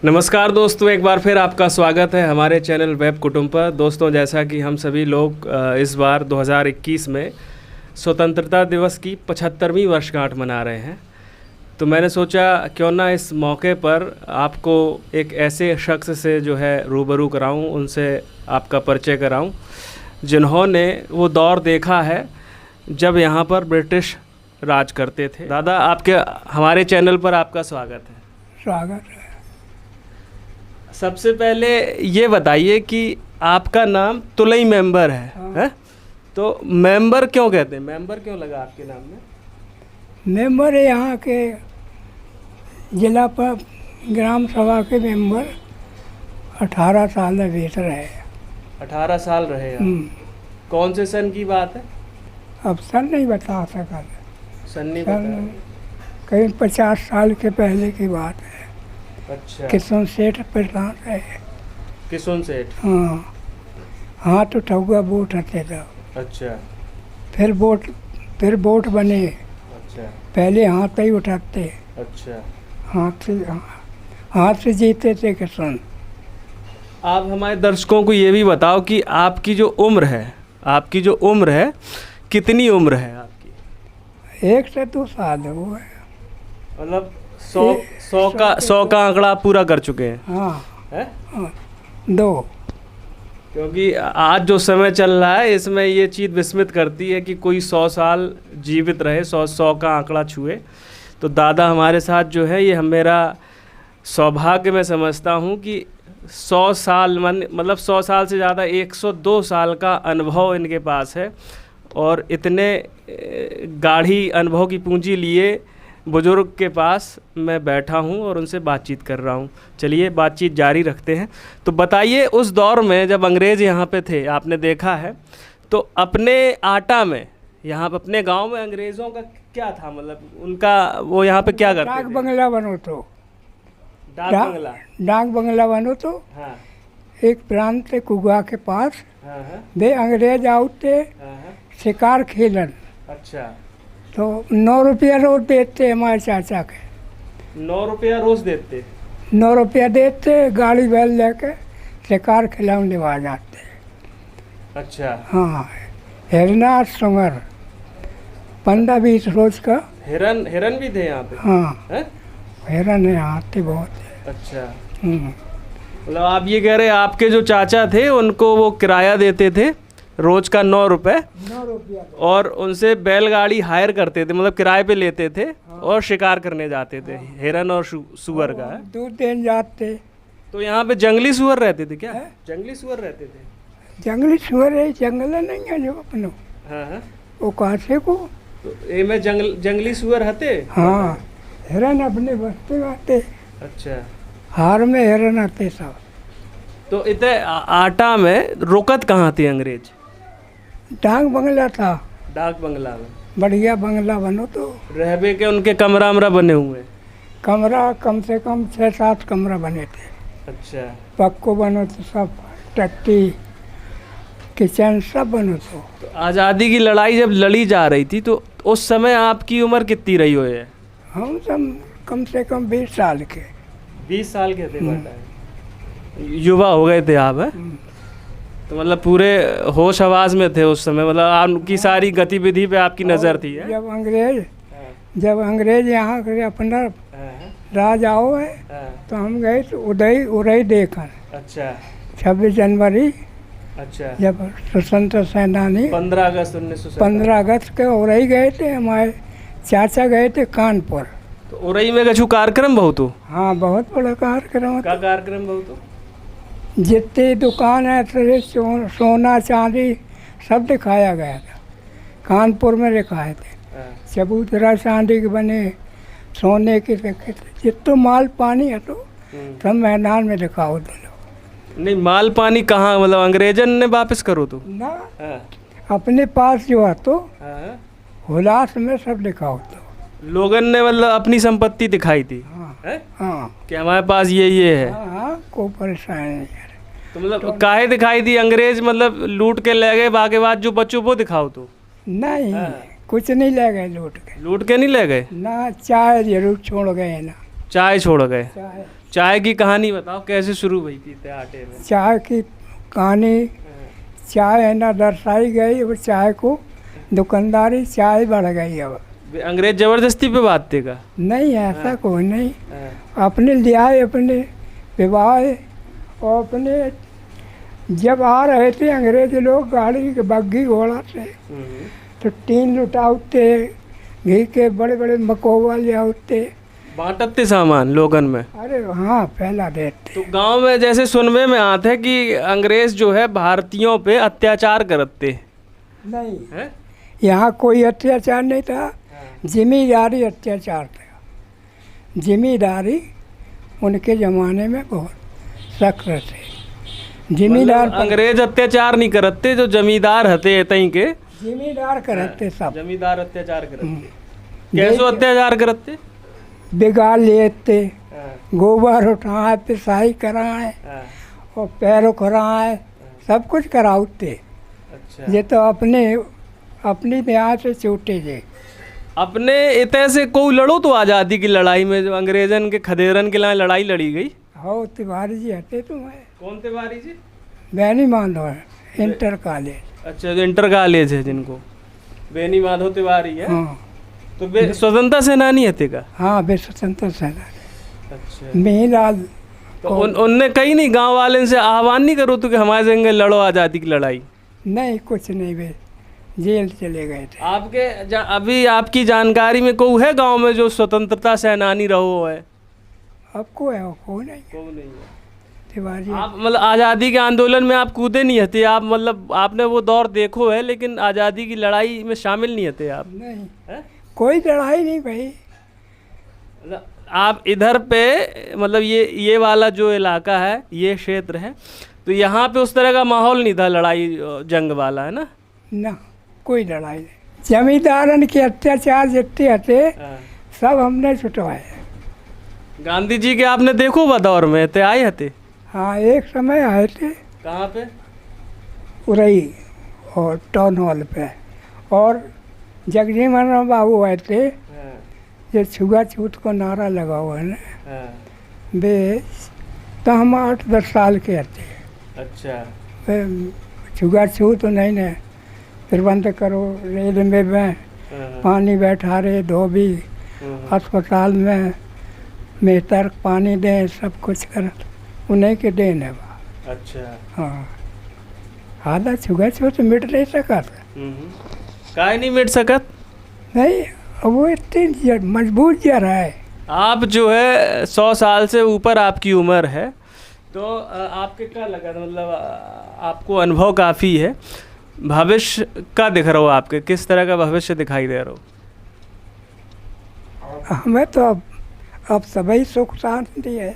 नमस्कार दोस्तों, एक बार फिर आपका स्वागत है हमारे चैनल वेब कुटुंब पर। दोस्तों, जैसा कि हम सभी लोग इस बार 2021 में स्वतंत्रता दिवस की 75वीं वर्षगांठ मना रहे हैं, तो मैंने सोचा क्यों ना इस मौके पर आपको एक ऐसे शख्स से जो है रूबरू कराऊं, उनसे आपका परिचय कराऊं जिन्होंने वो दौर देखा है जब यहाँ पर ब्रिटिश राज करते थे। दादा, आपके हमारे चैनल पर आपका स्वागत है। स्वागत है। सबसे पहले ये बताइए कि आपका नाम तुलई मेंबर है, हाँ। है? तो मेंबर क्यों कहते हैं, मेंबर क्यों लगा आपके नाम में? मेंबर यहाँ के जिला पर ग्राम सभा के मेंबर 18 साल में भीतर है। 18 साल रहे आप। कौन से सन की बात है? अब सन नहीं बता सका। सन नहीं सन बता। करीब 50 साल के पहले की बात है। अच्छा, किशन सेठ प्रधान है। किशन सेठ। हाँ, हाथ उठाऊगा वोट हटे था। अच्छा फिर वोट बने। अच्छा पहले हाथ ही उठाते, अच्छा। हाथ से जीते थे किसान। आप हमारे दर्शकों को ये भी बताओ कि आपकी जो उम्र है कितनी उम्र है आपकी? 1 से 2 साल है वो है। मतलब 100 का आंकड़ा आप पूरा कर चुके हैं, हाँ है? हाँ, 2। क्योंकि आज जो समय चल रहा है इसमें ये चीज़ विस्मित करती है कि कोई 100 साल जीवित रहे, 100 का आंकड़ा छुए। तो दादा हमारे साथ जो है, ये मेरा सौभाग्य मैं समझता हूँ कि 100 साल मतलब 100 साल से ज़्यादा 102 साल का अनुभव इनके पास है, और इतने गाढ़ी अनुभव की पूंजी लिए बुजुर्ग के पास मैं बैठा हूं और उनसे बातचीत कर रहा हूं। चलिए बातचीत जारी रखते हैं। तो बताइए, उस दौर में जब अंग्रेज़ यहाँ पे थे, आपने देखा है, तो अपने आटा में यहाँ पे अपने गांव में अंग्रेज़ों का क्या था, मतलब उनका वो यहाँ पे क्या करते डाक थे? बंगला बनो तो डाक बंगला बनो तो हाँ एक प्रांत थे कुआ के पास। हाँ हाँ वे अंग्रेज आउटे हाँ। शिकार खेलन, अच्छा, तो 9 रुपया रोज देते हमारे चाचा के। 9 रुपया रोज़ देते? 9 रुपया देते, गाड़ी बैल लेके शिकार खिलाने आ जाते। अच्छा। हाँ, हिरना सुंगर 15-20 रोज का। हिरन भी थे यहाँ पे? हाँ, हैं? हिरन यहाँ थे बहुत। अच्छा, हम्म, मतलब आप ये कह रहे हैं आपके जो चाचा थे उनको वो किराया देते थे रोज का 9 रुपए, 9 रुपया। और उनसे बैलगाड़ी हायर करते थे, मतलब किराए पे लेते थे, और शिकार करने जाते थे हिरन और सुअर का, है? दूध देने जाते। तो यहाँ पे जंगली सुअर रहते थे क्या? है? जंगली सुअर रहते थे? जंगली सुअर है, जंगल नहीं है जो अपनो हाँ हाँ। वो कासे को। तो ये में जंगली सुअर हते? हाँ, हिरन अपने बस्ते आते। अच्छा। हार में हिरन आते सब। तो इतने आटा में रुकत कहाँ थी अंग्रेज? डाक बंगला था, डाक बंगला में। बढ़िया बंगला बनो तो। रहबे के उनके कमरा वमरा बने हुए? कमरा कम से कम 6-7 कमरा बने थे। अच्छा। पक्को बनो तो सब, टट्टी किचन सब बनो तो। तो आज़ादी की लड़ाई जब लड़ी जा रही थी, तो उस समय आपकी उम्र कितनी रही हो है? हम सब कम से कम 20 साल के। 20 साल के थे बेटा, युवा हो गए थे आप, हैं? तो मतलब पूरे होश हवास में थे उस समय, मतलब आपकी सारी गतिविधि पे आपकी नज़र थी, है? जब अंग्रेज यहाँ के अपना राज आओ है, तो हम गए तो उदय देखन। अच्छा। 26 जनवरी, अच्छा। जब स्वतंत्र सेनानी 15 अगस्त 1947। 15 अगस्त के उरई गए थे। हमारे चाचा गए थे कानपुर। तो उरई में कछु कार्यक्रम बहुत हो? हाँ, बहुत बड़ा कार्यक्रम का था। कार्यक्रम बहुत हो? जितनी दुकान है तेरे सोना चांदी सब दिखाया गया था। कानपुर में दिखाए थे, चबूतरा चांदी के बने, सोने के रखे थे। जितना माल पानी है तो सब मैदान में दिखाओ तो। नहीं, माल पानी कहाँ, मतलब अंग्रेजन ने वापस करो तो ना, हाँ। अपने पास जो है तो हाँ। हुलास में सब दिखाओ तो। लोगन ने मतलब अपनी संपत्ति दिखाई थी, हाँ है? हाँ कि हमारे पास ये है। हाँ, कोई परेशानी नहीं है। तो मतलब काहे दिखाई दी? अंग्रेज मतलब लूट के ले गए, बाकी बात जो बच्चों वो दिखाओ तो। नहीं, कुछ नहीं ले गए लूट के। लूट के नहीं ले गए ना, चाय जरूर छोड़ गए ना। चाय छोड़ गए। चाय की कहानी बताओ, कैसे शुरू हुई पीते आटे में? चाय की कहानी, चाय है ना दर्शाई गई, और चाय को दुकानदारी चाय बढ़ गई। अब अंग्रेज जबरदस्ती पे बांधते का? नहीं, ऐसा कोई नहीं, अपने लियाए, अपने विवाह, और अपने जब आ रहे थे अंग्रेज लोग गाड़ी के बग्घी घोड़ा से, तो टीन लुटाते, घी के बड़े बड़े मकोवा ले आते, बांटते सामान लोगन में। अरे हाँ, फैला देते। तो गांव में जैसे सुनने में आते हैं कि अंग्रेज जो है भारतीयों पे अत्याचार करते नहीं, हैं। यहाँ कोई अत्याचार नहीं था, जिम्मेदारी अत्याचार था। जिम्मेदारी उनके ज़माने में बहुत सख्त थे। जिम्मेदार मतलब अंग्रेज अत्याचार नहीं करते, जो जमींदार हते तई के जिम्मेदार करते सब। जमींदार अत्याचार करते। कैसो अत्याचार करते? बिगाड़ लेते, गोबर उठाए, पिसाई कराए, और पैरों कराए, सब कुछ कराते। अच्छा। ये तो अपनी ब्याह से छोटे थे। अपने इतने से कोई लड़ो तो आज़ादी की लड़ाई में, जो अंग्रेजन के खदेरन के लिए लड़ाई लड़ी गई? हो तिवारी जी हते तुम्हें? कौन तिवारी जी? बैनी माधव है, इंटर कॉलेज। अच्छा, जो इंटर कॉलेज है जिनको, बेनी माधव तिवारी है। हाँ तो वे स्वतंत्रता सेनानी हते का? हाँ, वे स्वतंत्र सेनानी। अच्छा। मिहिलाल तो उनने कहीं नहीं गांव वाले से आह्वान नहीं करो तो कि हमारे संग लड़ो आज़ादी की लड़ाई? नहीं, कुछ नहीं, वे जेल चले गए थे। अभी आपकी जानकारी में कोई है गांव में जो स्वतंत्रता सेनानी रहो है? अब को है, को नहीं, कोई नहीं है। तिवारी। आप मतलब आज़ादी के आंदोलन में आप कूदे नहीं हते? आप मतलब आपने वो दौर देखो है, लेकिन आज़ादी की लड़ाई में शामिल नहीं हते आप? नहीं है? कोई लड़ाई नहीं भाई। मतलब आप इधर पे, मतलब ये वाला जो इलाका है, ये क्षेत्र है, तो यहाँ पे उस तरह का माहौल नहीं था लड़ाई जंग वाला, है ना? ना, कोई लड़ाई नहीं। जमींदारन के अत्याचार जितने हते सब हमने छुटवाए। गांधी जी के आपने देखो बा दौर में ते आए हते? हाँ, एक समय आए थे। कहाँ पे? उरई और टाउन हॉल पे, और जगजीवन बाबू आए थे, जो छुआछूत को नारा लगा हुआ है ना, वे तो हम 8-10 साल के थे। अच्छा। वे छुआछूत तो नहीं ने, फिर बंद करो, रेलवे में पानी बैठा रहे, धोबी अस्पताल में मेहतर पानी दें, सब कुछ कर, उन्हीं के देन है वहाँ। अच्छा। हाँ, हालत छुआछूत मिट नहीं सका था। काहे नहीं मिट सकत? नहीं, वो इतनी मजबूत जड़ है। आप जो है 100 साल से ऊपर आपकी उम्र है, तो आपके क्या लगा था, मतलब आपको अनुभव काफ़ी है, भविष्य का दिख रहा हो आपके, किस तरह का भविष्य दिखाई दे रहा हो? हमें तो अब सभी सुख शांति है।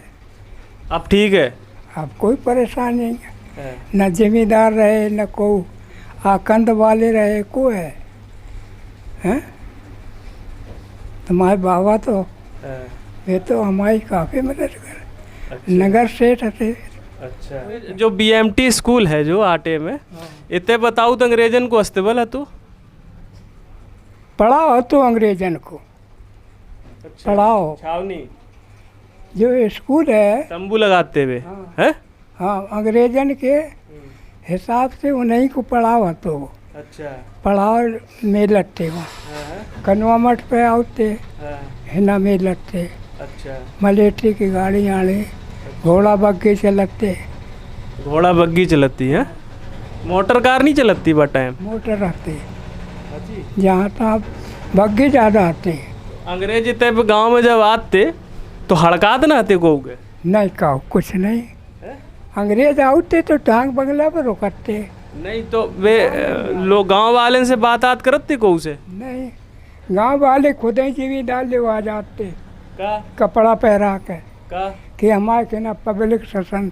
अब ठीक है? अब कोई परेशानी नहीं है, न जिम्मेदार रहे, न कोई आकंद वाले रहे, को है, हैं? तुम्हारे बाबा तो वे तो हमारी काफ़ी मदद कर। अच्छा। नगर सेठ थे। अच्छा। जो BMT स्कूल है जो आटे में, इतने बताऊँ तो अंग्रेजन को अस्तबल है तो पढ़ाओ तो अंग्रेजन को। अच्छा। पढ़ाओ। छावनी जो स्कूल है, तंबू लगाते हुए हैं? हाँ, अंग्रेजन के हिसाब से उन्हीं को पढ़ाओ तो। अच्छा। पढ़ाओ मेलत थे वहाँ, कनवा मठ पे आते, हिना मेलत थे। अच्छा। मलेठी की गाड़ी आने, घोड़ा बग्घी चलते। घोड़ा बग्घी चलती है, मोटर कार नहीं चलती बा टाइम? मोटर रहते, जहाँ तहाँ बग्घी ज़्यादा आते। अंग्रेज इतने गांव में जब आते तो हड़कात ना आते को के? नहीं, कहो कुछ नहीं। अंग्रेज आते तो टांग बंगला पर रुकते। नहीं तो वे लोग गांव वाले से बात करते को से? नहीं, गांव वाले खुद ही जिम्मेदार ले आ जाते का कपड़ा पहरा के, का कि हमारे के ना पब्लिक शासन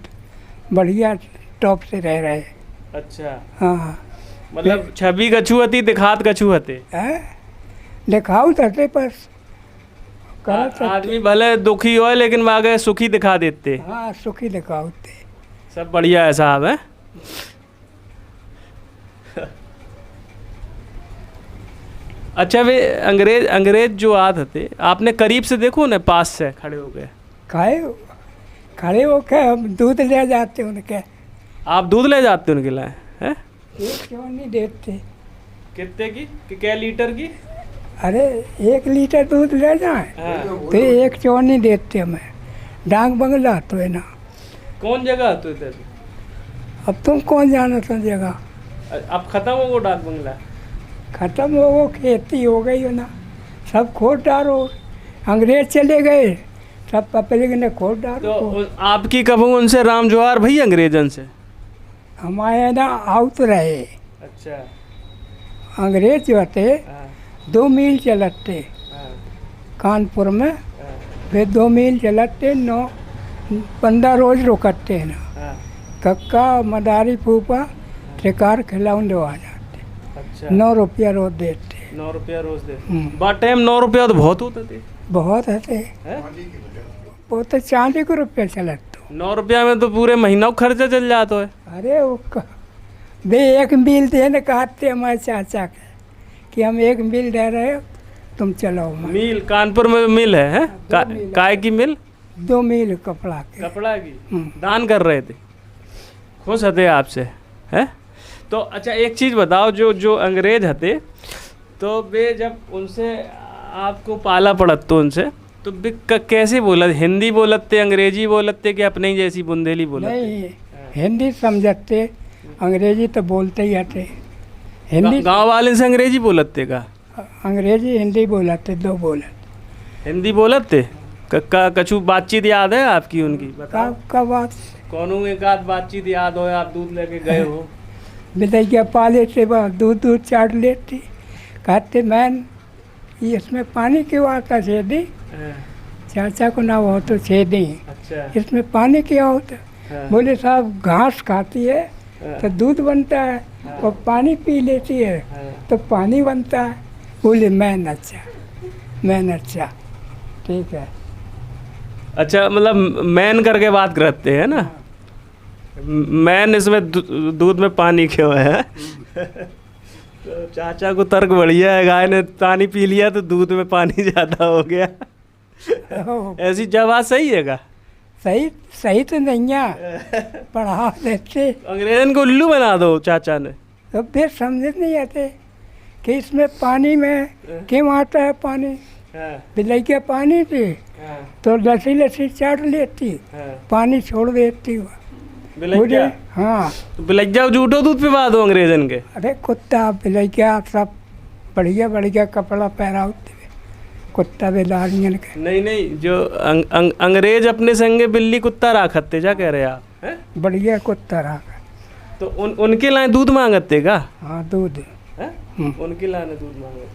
बढ़िया टॉप से रह रहे। अच्छा। हाँ, मतलब छवि कछु हती, दिखात कछु हते? दिखाओ करते पर करत आदमी भले दुखी हो लेकिन आगे सुखी दिखा देते। हाँ, सुखी दिखाते। सब बढ़िया है साहब, है? अच्छा, वे अंग्रेज जो आते थे, आपने करीब से देखो ना, पास से खड़े हो गए? काहे खड़े होकर हम दूध ले जाते उनके। आप दूध ले जाते उनके लिए हैं? एक क्यों नहीं देते? कितने की कि क्या लीटर की? अरे 1 लीटर दूध ले जाए हाँ। तो 1 क्यों नहीं देते हमें? डाक बंगला तो है ना। कौन जगह तो थे? अब तुम कौन जाना था जगह? अब खत्म हो वो डाक बंगला? खत्म हो वो खेती हो गई हो ना, सब खोद डालो। अंग्रेज चले गए, सब पब्लिक ने खोद डालो। तो आपकी कब उनसे राम जोहार भई अंग्रेजन से? हमारे ना आउट रहे अच्छा। अंग्रेज जो थे हाँ, 2 मील चलते हाँ, कानपुर में, हाँ, फिर 2 मील चलते 9-15 रोज रुकते हैं ना। हाँ, कक्का मदारी फूफा शिकार खिलाऊंडे आ जाते। अच्छा। 9 रुपया रोज देते। 9 रुपया रोज दे? हम्म। बात टाइम 9 रुपया तो बहुत होते थे। बहुत हते, हैं? वो तो चांदी को रुपया चलते। 9 रुपया में तो पूरे महीना का खर्चा चल जाता है। अरे वो वे 1 मील दे न कहते हमारे चाचा के कि हम 1 मील दे रहे हो, तुम चलो। मिल कानपुर में मिल है, हैं? काय की मिल? 2 मील कपड़ा के। कपड़ा की दान कर रहे थे, खुश हते आपसे हैं? तो अच्छा एक चीज़ बताओ, जो जो अंग्रेज हते तो वे जब उनसे आपको पाला पड़त तो उनसे तो वे कैसे बोलत? हिंदी बोलते, अंग्रेजी बोलते कि अपने ही जैसी बुंदेली बोलते? नहीं, हिंदी समझते, अंग्रेजी तो बोलते ही आते। हिंदी गांव वाले से अंग्रेजी बोलते का? अंग्रेजी हिंदी बोलते, 2 बोलते। हिंदी बोलते? कछु बातचीत याद है आपकी उनकी? बताओ। का बात कौन एक आध बातचीत याद हो? आप दूध लेके गए हो? बिदैया पाले से दूध चाट लेती, कहते मैन ये इसमें पानी क्यों आता छेदी? हाँ, चाचा को ना हो तो छेदी, अच्छा। इसमें पानी क्या होता? हाँ, बोले साहब घास खाती है हाँ, तो दूध बनता है, और पानी पी लेती है हाँ। तो पानी बनता है। बोले मैन अच्छा, मैन अच्छा, ठीक है। अच्छा, मतलब मैन करके बात करते हैं ना? मैन इसमें दूध में पानी क्यों है? तो चाचा को तर्क बढ़िया है, गाय ने पानी पी लिया तो दूध में पानी ज़्यादा हो गया। ऐसी जवाब सही है का? सही सही तो नहीं है, पढ़ा देते अंग्रेजन को उल्लू बना दो चाचा ने। तो फिर समझ नहीं आते कि इसमें पानी में क्यों आता है पानी। हाँ, बिलैया पानी थी हाँ, तो लस्सी लस्सी चाट लेती, हाँ। पानी छोड़ देती। बिलैया? हाँ, तो बिलैया झूठो दूध पिवा दो अंग्रेजन के? अरे कुत्ता बिलैया सब बढ़िया बढ़िया कपड़ा पहराते, कुत्ता बिलाड़ियन के। नहीं नहीं, जो अंग्रेज अपने संगे बिल्ली कुत्ता राखते, क्या कह रहे आप? हैं? बढ़िया कुत्ता रहा। तो उनके लाए दूध मांगते का? हाँ दूध। हैं? उनके लाने दूध मांगे।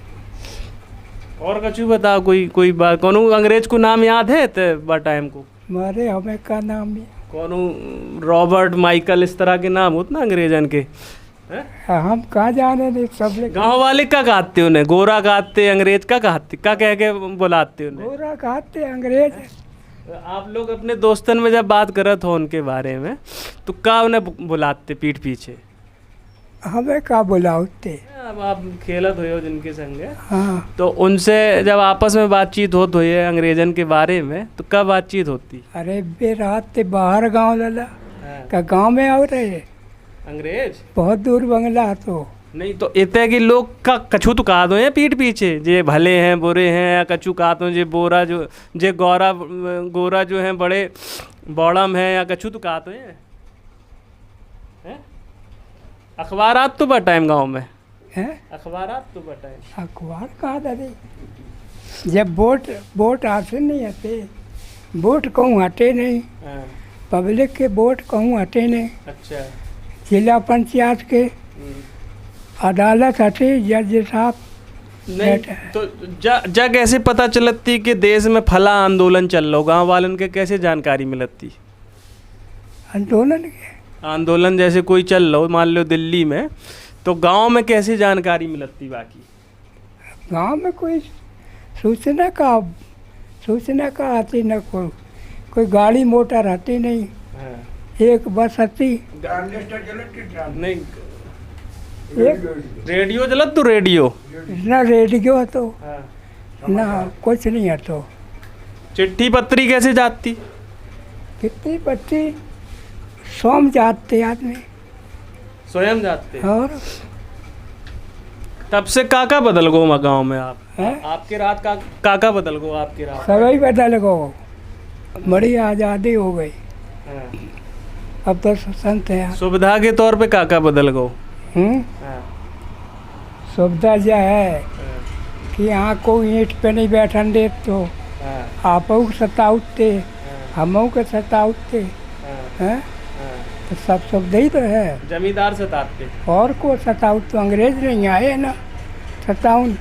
और कछु बताओ, कोई बात। कौन अंग्रेज को नाम याद है ते टाइम को? मारे हमें का नाम भी कौन रॉबर्ट, माइकल, इस तरह के नाम होते ना अंग्रेजन के? हम कहाँ जाने दे सब लोग। गांव वाले क्या कहते उन्हें? गोरा कहते, अंग्रेज का कहते, क्या कह के बुलाते उन्हें? गोरा कहते अंग्रेज। आप लोग अपने दोस्तन में जब बात करत हो उनके बारे में तो क्या उन्हें बुलाते पीठ पीछे? हमें का बुलाते। अब आप खेलत हो जिनके संगे, हाँ, तो उनसे जब आपस में बातचीत होत हुई है अंग्रेजन के बारे में तो कब बातचीत होती? अरे बे रात ते बाहर गांव लला का गांव में आ रहे अंग्रेज? बहुत दूर बंगला तो नहीं तो इतने कि लोग का कछु तो कहा दो पीठ पीछे जे भले हैं बुरे हैं, या कछु कहा दो जे बोरा जो जे गोरा जो हैं बड़े बौड़म हैं, या कछु तो कहा दो हैं? अखबारात तो बटाइम गांव में हैं। अखबारात तो बटाइम। अखबार कहाँ दादी, जब वोट आते नहीं आते, वोट कहूँ हटे नहीं, पब्लिक के वोट कहूँ हटे नहीं। अच्छा। जिला पंचायत के अदालत हटे, जज साहब नहीं तो जा कैसे पता चलती कि देश में फला आंदोलन चल रहा हो? गाँव वालों के कैसे जानकारी मिलती? आंदोलन जैसे कोई चल रहा हो मान लो दिल्ली में, तो गांव में कैसे जानकारी मिलती? बाकी गांव में कोई सूचना का आती न, कोई गाड़ी मोटर आती नहीं। हाँ। एक बस आती नहीं, रेडियो चलत तो रेडियो ना, रेडियो तो हाँ। ना कुछ नहीं है। तो चिट्ठी पत्री कैसे जाती? कितनी बच्चे सोम जाते आदमी स्वयं जाते। और तब से काका बदल गो गाँव में आप। हैं? आपके रात का काका बदल गो आपके रात। सभी बदल गो, बड़ी आज़ादी हो गई। हाँ। अब तो संत है। सुविधा के तौर पे काका बदल गो। हम्म, हाँ। सुविधा यह है हाँ। कि यहाँ कोई ईंट पे नहीं बैठन दे तो हाँ। आपऊ सताउते हमऊ के सताउते हाँ। हैं, हाँ। तो सब सुविधा ही तो है। जमींदार सताते। और को सताऊ तो अंग्रेज नहीं आए ना सताउन,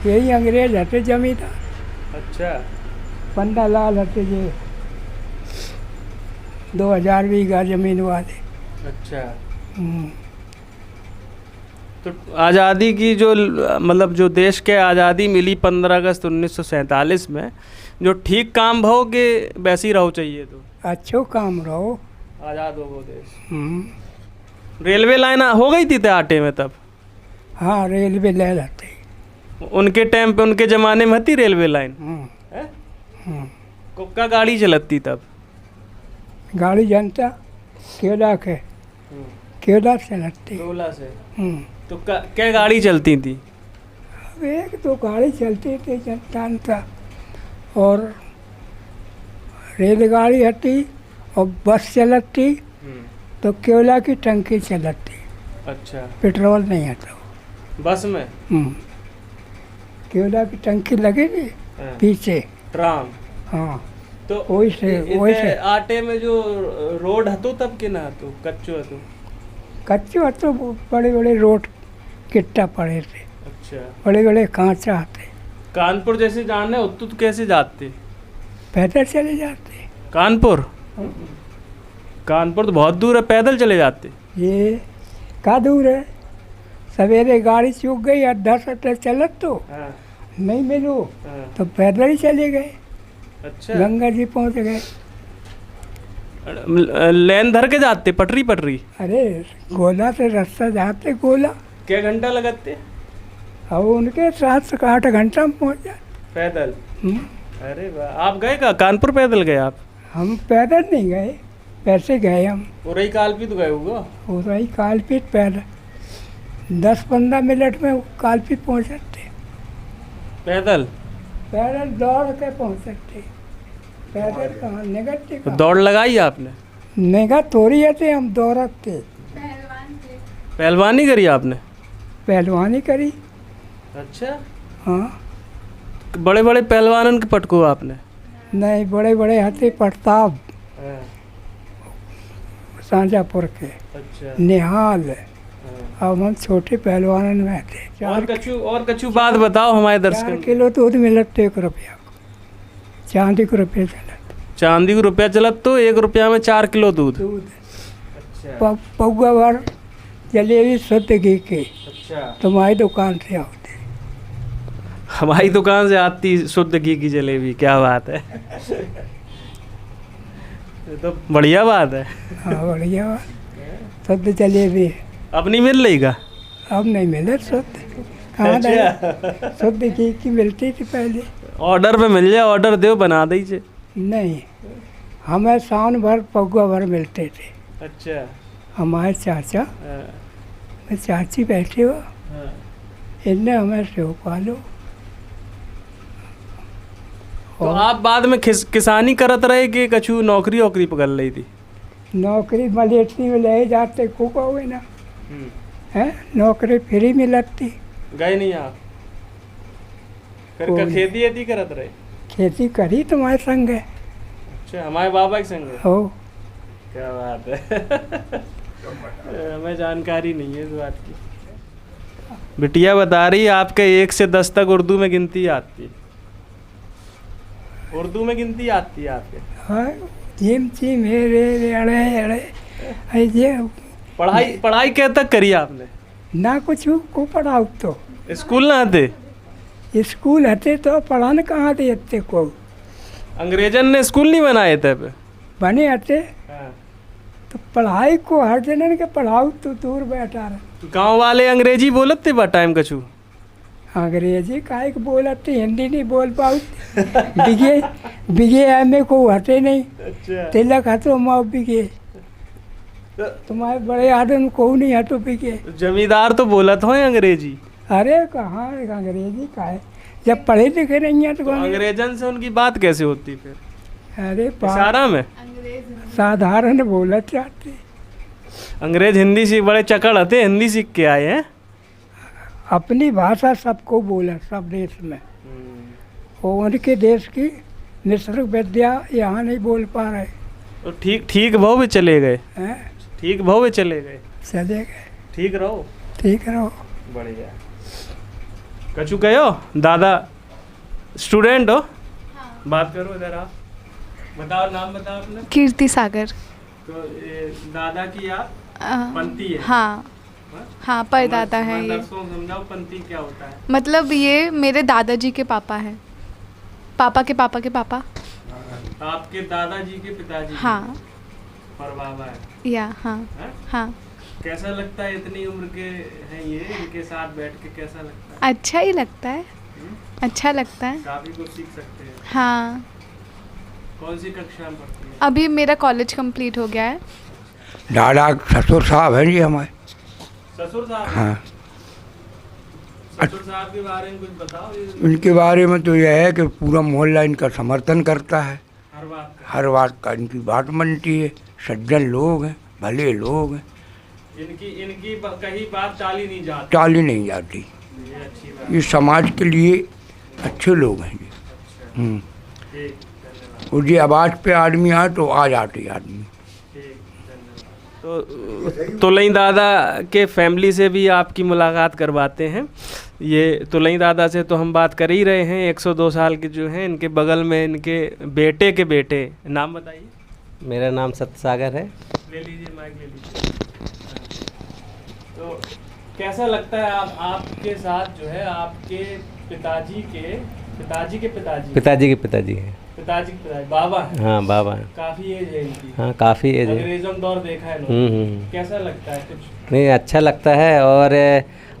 यही अंग्रेज हटे जमींदार। अच्छा। पंडा लाल हटे ये 2000 बीघा जमीन वाले। अच्छा। हम्म, तो आज़ादी की जो मतलब जो देश के आज़ादी मिली 15 अगस्त 1947 में, जो ठीक काम भाव के वैसे ही रहो चाहिए तो अच्छो काम रहो। आज़ाद हो वो देश। हम्म, रेलवे लाइन हो गई थी आटे में तब। हाँ रेलवे ले लेते। उनके टाइम पे उनके ज़माने में थी रेलवे लाइन। हैं? कुक्का गाड़ी चलती तब। गाड़ी जनता केला के केला से लगती। 16 से। हम्म, तो क्या गाड़ी चलती थी? अब एक दो गाड़ी चलती थी जनता था, और रेलगाड़ी हटी और बस चलती तो केला की टंकी चलती। अच्छा। पेट्रोल नहीं आता। बस में। केला की टंकी लगेगी हाँ। पीछे। ट्राम। हाँ तो वही से वही से आटे में जो रोड हतो तब के ना हतो कच्चो हतो। कच्चे तो बड़े बड़े रोड किट्टा पड़े थे, अच्छा। बड़े बड़े कांचा आते। कानपुर जैसे जाने उतु तो कैसे जाते? पैदल चले जाते। कानपुर। कानपुर तो बहुत दूर है, पैदल चले जाते। ये का दूर है, सवेरे गाड़ी चूक गई 10 अटर चलत तो हाँ। नहीं मिलो हाँ। तो पैदल ही चले गए। अच्छा। गंगा जी पहुंच गए। लेन धर के जाते पटरी पटरी। अरे गोला से रास्ता जाते गोला, क्या घंटा लगाते? अब उनके 7 से 8 घंटा में पहुंच जाते। पैदल। हम्म, अरे वाह, आप गए का कानपुर पैदल गए आप? हम पैदल नहीं गए, पैसे गए हम। उरई कालपी तो गए होगा। उधर कालपीट पैदल 10-15 मिनट में कालपीट पहुंच सकते। पैदल। पैदल दौड़ के पहुंच सकते। पैदल कहाँ निगटते तो दौड़ लगाई आपने? निगा थोड़ी है थे, हम दौड़ते। पहलवानी करी आपने? पहलवानी करी। अच्छा। हाँ बड़े बड़े पहलवानन के पटको आपने? नहीं, बड़े बड़े हाथी प्रताप हाँ। साझापुर के अच्छा। निहाल। हाँ। अब हम छोटे पहलवानन में थे। और कछु बात बताओ हमारे 4 दर्शक। किलो दूध मिलत 1 रुपया को, चांदी को रुपये चलत चांदी को रुपया चलत तो 1 रुपया में 4 किलो दूध। दूध। अच्छा। पौवा भर जलेबी शुद्ध घी की अच्छा। तुम्हारी दुकान से आते। हमारी दुकान से आती शुद्ध घी की जलेबी, क्या बात है। ये तो बढ़िया बात है। हाँ बढ़िया बात। शुद्ध जलेबी अब नहीं मिल रही का? अब नहीं मिले शुद्ध, कहाँ अच्छा। शुद्ध घी की मिलती थी पहले। ऑर्डर पे मिल जाए, ऑर्डर दो बना दीजिए। नहीं, हमें सावन भर पौवा भर मिलते थे। अच्छा। हमारे चाचा हाँ। में चाची बैठे हो, हाँ। इनने हमें सेव पालो। तो आप बाद में किसानी करत रहे कि कछु नौकरी वोकरी पकड़ ली थी? नौकरी मलेठी में ले जाते खूब हुए ना है, नौकरी फ्री मिलती। गए नहीं आप? फिर का कोई- खेती वेती करत रहे? खेती करी तुम्हारे संग है। अच्छा, हमारे बाबा के संग है। हो क्या बात है। हमें जानकारी नहीं है इस बात की। बिटिया बता रही आपके 1 से 10 तक उर्दू में गिनती आती है। उर्दू में गिनती आती है आपके? हाँ, झिम झिम हे रे रे अड़े अड़े ऐसे। पढ़ाई क्या तक करी आपने? ना कुछ को पढ़ाओ तो स्कूल ना आते? स्कूल हते तो पढ़ाने कहाँ थे इतने को। अंग्रेजन ने स्कूल नहीं बनाए तब? बने हते हाँ। तो पढ़ाई को हर जन के पढ़ाओ तो दूर बैठा रहे। गांव वाले अंग्रेजी बोलत थे बा टाइम कछु? अंग्रेजी काहे को बोलते, हिंदी नहीं बोल पाऊ। बिगे बिगे एम को हटे नहीं, अच्छा तिलक हटो माओ बिगे, तुम्हारे बड़े आदमी को नहीं हटो बिगे। जमींदार तो बोला था अंग्रेजी। अरे कहाँ अंग्रेजी का है, जब पढ़े लिखे नहीं है तो तो अंग्रेजन से उनकी बात कैसे होती फिर? अरे इशारा में साधारण बोला चाहते। अंग्रेज हिंदी सीख बड़े चकड़ आते, हिंदी सीख के आए हैं। अपनी भाषा सबको बोला, सब देश में। और उनके देश की निसर्ग विद्या यहाँ नहीं बोल पा रहे। तो ठीक ठीक भाव में चले गए, हैं, ठीक भाव में चले गए, चले गए। ठीक रहो, ठीक रहो। बढ़िया। कछु कहो दादा, स्टूडेंट हो? बात करो इधर, आप बताओ, नाम बताओ अपना। कीर्ति सागर। तो ये दादा की आप पंथी है? हाँ हाँ, परदादा है ये। दर्शकों को समझाओ पंथी क्या होता है। मतलब ये मेरे दादाजी के पापा हैं, पापा के पापा के पापा। आपके दादाजी के पिताजी? हाँ। परबाबा है या हाँ हैं? हाँ। कैसा लगता है, इतनी उम्र के हैं ये, इनके साथ बैठ के कैसा लगता है? अच्छा ही लगता है, अच्छा लगता है। काफी कुछ सीख सकते हैं। हाँ, कौन सी कक्षा में पढ़ती है? अभी मेरा कॉलेज कंप्लीट हो गया है। दादा ससुर साहब हैं जी हमारे। ससुर साहब? हाँ, ससुर साहब के बारे में कुछ बताओ। इनके बारे में तो यह है कि पूरा मोहल्ला इनका समर्थन करता है, हर बात का। हर बात का इनकी बात बनती है। सज्जन लोग हैं, भले लोग हैं, इनकी कहीं बात टाली नहीं जाती। टाली नहीं जाती। ये अच्छी बात। ये समाज के लिए अच्छे लोग हैं जी। अच्छा, ठीक, धन्यवाद। और ये आवाज़ पे आदमी आए तो आ जाते आदमी। ठीक, धन्यवाद। तो तुलई दादा के फैमिली से भी आपकी मुलाकात करवाते हैं। ये तुलई दादा से तो हम बात कर ही रहे हैं, 102 साल के जो हैं, इनके बगल में इनके बेटे के बेटे। नाम बताइए। मेरा नाम सत्यसागर है। ले लीजिए, माइक ले लीजिए। तो कैसा लगता है आपके साथ जो है आपके पिताजी के पिताजी के पिताजी पिताजी के पिताजी हैं। पिताजी के पिताजी बाबा हैं? हाँ, बाबा हैं। काफ़ी एज है इनकी। हाँ, काफ़ी एज है। अंग्रेजों का दौर देखा है इन्होंने। कैसा लगता है कुछ? नहीं, अच्छा लगता है। और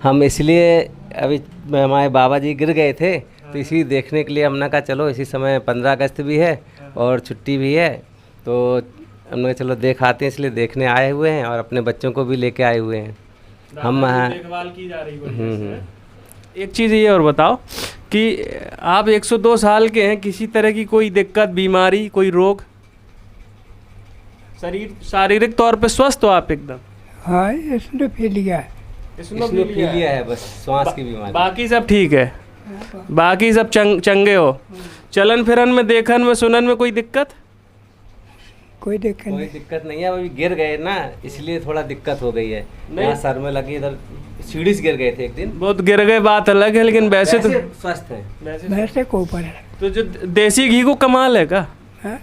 हम इसलिए अभी हमारे बाबा जी गिर गए थे, तो इसी देखने के लिए हमने कहा चलो इसी समय 15 अगस्त भी है और छुट्टी भी है, तो हमने चलो देख आते हैं, इसलिए देखने आए हुए हैं और अपने बच्चों को भी लेके आए हुए हैं। हम देखभाल की जा रही है। एक चीज़ ये और बताओ कि आप 102 साल के हैं, किसी तरह की कोई दिक्कत, बीमारी, कोई रोग, शारीरिक तौर पे स्वस्थ हो आप एकदम? हाँ, इसने पी लिया है। इसनोफिलिया है, बस श्वास की बीमारी। बाकी सब ठीक है, बाकी सब चंगे हो? चलन फिरन में, देखन में, सुनन में कोई दिक्कत? कोई दिक्कत कोई नहीं। दिक्कत नहीं है। अभी गिर गए ना, इसलिए थोड़ा दिक्कत हो गई है। नहीं। यहाँ सर में लगी, इधर सीढ़ी से गिर गए थे एक दिन। बहुत गिर गए बात अलग है, लेकिन वैसे तो स्वस्थ हैं। वैसे को ऊपर है। तो जो देसी घी को कमाल है का? हाँ?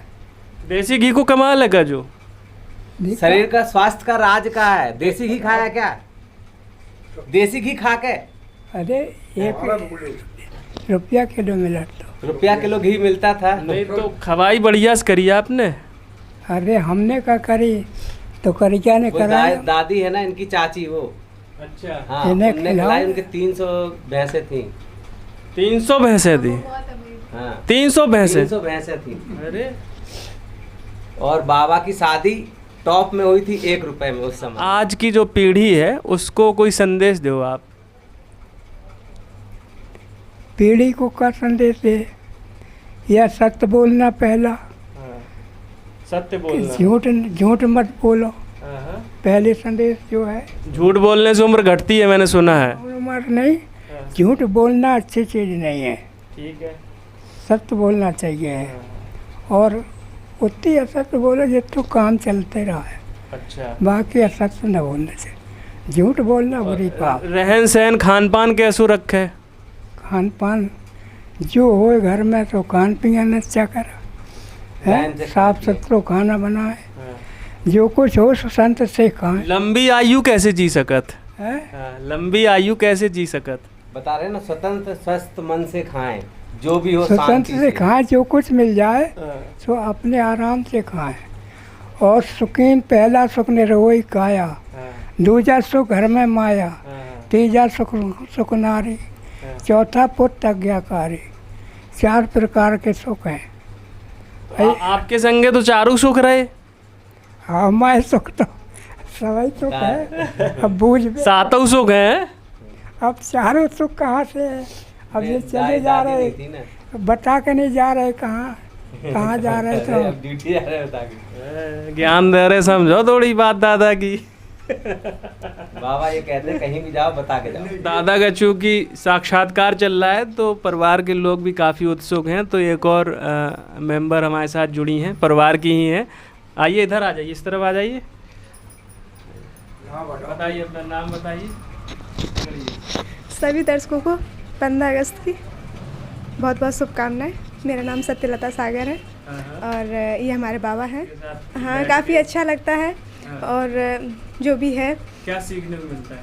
देसी घी को कमाल है का? जो शरीर का स्वास्थ्य का राज का है। देसी घी खाया क्या? देसी घी खा के? अरे 1 रुपया किलो मिला तो। रुपया किलो घी मिलता था। नहीं तो खवाई बढ़िया से करी आपने। अरे हमने का करी तो करिया ने वो कराया। दादी है ना इनकी चाची, वो। अच्छा, हाँ, इन्हें उनने खिलाओ। खिलाई। उनके 300 भैंसें थी। 300 भैंसें थी? हाँ, 300 भैंसें? 300 भैंसें थी। अरे और बाबा की शादी टॉप में हुई थी 1 रुपए में उस समय। आज की जो पीढ़ी है उसको कोई संदेश दो आप। पीढ़ी को क्या संदेश दे? या सत्य बोलना पहला, सत्य कि बोलना। झूठ मत बोलो। हाँ। पहले संदेश जो है, झूठ बोलने से उम्र घटती है, मैंने सुना है। उम्र नहीं, झूठ बोलना अच्छी चीज़ नहीं है। ठीक है। सत्य बोलना चाहिए। और उतनी असत्य बोलो जितना काम चलते रहा है। अच्छा। बाकी असत्य न बोलने से, झूठ बोलना बुरी पाप। रहन सहन खान पान कैसो रखे? खान पान जो हो घर में तो खान पियन अच्छा कर ध्यान से है, साफ सुथरा खाना बनाए, जो कुछ हो संत से खाएं। लंबी आयु कैसे जी सकत है? लंबी आयु कैसे जी सकत? बता रहे ना, स्वतंत्र स्वस्थ मन से खाएं, जो भी हो स्वतंत्र शांति से खाएं, जो कुछ मिल जाए हाँ। तो अपने आराम से खाएं। और सुखीन पहला सुख निरोई काया, दूजा सुख घर में माया, तीजा सुख नारी, चौथा पुत्र आज्ञाकारी। 4 प्रकार के सुख हैं। आपके संगे तो चारों सुख रहे। हमारे सुख तो सभी सुख है। अब बूझ में सातों सुख हैं। अब चारों सुख कहाँ से है? अब ये चले जा रहे, बता के नहीं जा रहे कहाँ कहाँ जा रहे तो ड्यूटी जा रहे बता के। ज्ञान दे रहे, समझो थोड़ी बात दादा की। बाबा ये कहते हैं कहीं भी जाओ बता के जाओ। दादा का चूँकि साक्षात्कार चल रहा है तो परिवार के लोग भी काफ़ी उत्सुक हैं। तो एक और मेंबर हमारे साथ जुड़ी हैं, परिवार की ही हैं। आइए इधर आ जाइए, इस तरफ आ जाइए। बताइए अपना नाम बताइए। सभी दर्शकों को 15 अगस्त की बहुत बहुत शुभकामनाएं। मेरा नाम सत्यलता सागर है और ये हमारे बाबा हैं। हाँ, काफ़ी अच्छा लगता है और जो भी है क्या सीखने को मिलता है?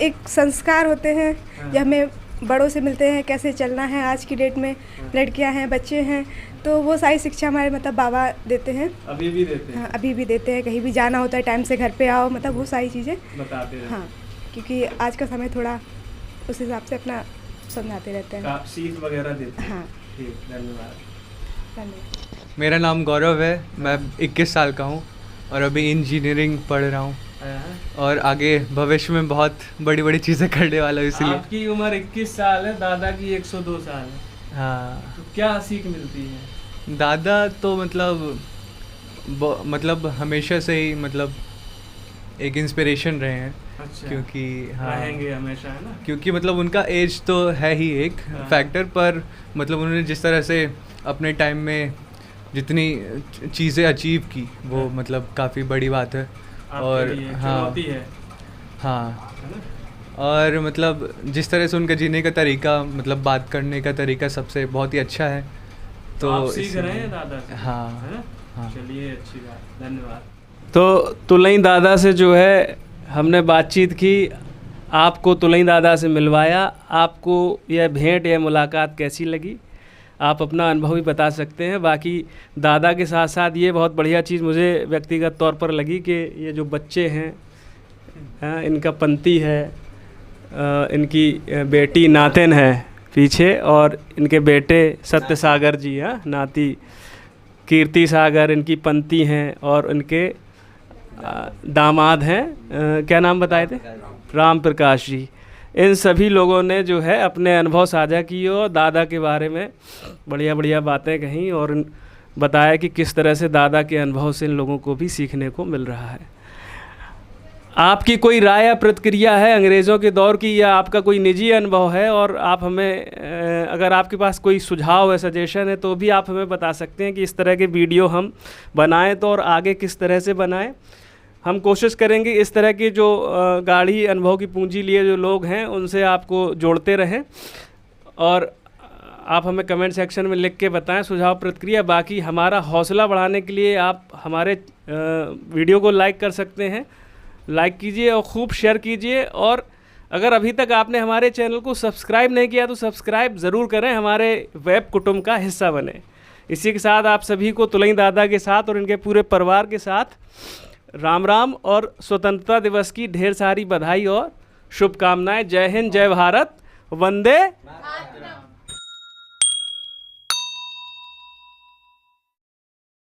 एक संस्कार होते हैं जो हमें बड़ों से मिलते हैं, कैसे चलना है। आज की डेट में लड़कियां हैं, बच्चे हैं, तो वो सारी शिक्षा हमारे मतलब बाबा देते हैं। अभी भी देते हैं? हाँ, अभी भी देते हैं। कहीं भी जाना होता है टाइम से घर पे आओ, मतलब वो सारी चीज़ें बताते हैं। हाँ, क्योंकि आज का समय थोड़ा उस हिसाब से अपना समझाते रहते हैं। सीख वगैरह देते हैं। हाँ, ठीक, धन्यवाद। धन्यवाद। मेरा नाम गौरव है। मैं 21 साल का हूँ और अभी इंजीनियरिंग पढ़ रहा हूँ और आगे भविष्य में बहुत बड़ी बड़ी चीज़ें करने वाला हूँ, इसलिए। आपकी उम्र 21 साल है, दादा की 102 साल है। हाँ, तो क्या सीख मिलती है? दादा तो मतलब हमेशा से ही मतलब एक इंस्पिरेशन रहे हैं। अच्छा। क्योंकि हाँ, रहेंगे हमेशा, है ना? क्योंकि मतलब उनका एज तो है ही एक फैक्टर, पर मतलब उन्होंने जिस तरह से अपने टाइम में जितनी चीज़ें अचीव की वो मतलब काफ़ी बड़ी बात है। और हाँ, चुनौती है। हाँ, और मतलब जिस तरह से उनका जीने का तरीका, मतलब बात करने का तरीका सबसे बहुत ही अच्छा है। तो आप सीख रहे हैं दादा से? हाँ, है ना? हाँ। चलिए, अच्छी बात, धन्यवाद। तो तुलई दादा से जो है हमने बातचीत की, आपको तुलई दादा से मिलवाया। आपको यह भेंट या मुलाकात कैसी लगी, आप अपना अनुभव भी बता सकते हैं। बाकी दादा के साथ साथ ये बहुत बढ़िया चीज़ मुझे व्यक्तिगत तौर पर लगी कि ये जो बच्चे हैं, इनका पंती है, इनकी बेटी नातिन है पीछे, और इनके बेटे सत्य सागर जी हैं, नाती कीर्ति सागर इनकी पंती हैं, और इनके दामाद हैं, क्या नाम बताए थे? राम प्रकाश जी। इन सभी लोगों ने जो है अपने अनुभव साझा किए और दादा के बारे में बढ़िया बढ़िया बातें कहीं और बताया कि किस तरह से दादा के अनुभव से इन लोगों को भी सीखने को मिल रहा है। आपकी कोई राय या प्रतिक्रिया है अंग्रेज़ों के दौर की, या आपका कोई निजी अनुभव है, और आप हमें अगर आपके पास कोई सुझाव है, सजेशन है, तो भी आप हमें बता सकते हैं कि इस तरह के वीडियो हम बनाएं तो और आगे किस तरह से बनाएं। हम कोशिश करेंगे इस तरह की जो गाढ़ी अनुभव की पूंजी लिए जो लोग हैं उनसे आपको जोड़ते रहें, और आप हमें कमेंट सेक्शन में लिख के बताएं सुझाव प्रतिक्रिया। बाकी हमारा हौसला बढ़ाने के लिए आप हमारे वीडियो को लाइक कर सकते हैं, लाइक कीजिए और खूब शेयर कीजिए। और अगर अभी तक आपने हमारे चैनल को सब्सक्राइब नहीं किया तो सब्सक्राइब ज़रूर करें, हमारे वेब कुटुंब का हिस्सा बने। इसी के साथ आप सभी को तुलई दादा के साथ और इनके पूरे परिवार के साथ राम राम और स्वतंत्रता दिवस की ढेर सारी बधाई और शुभकामनाएं। जय हिंद, जय भारत, वंदे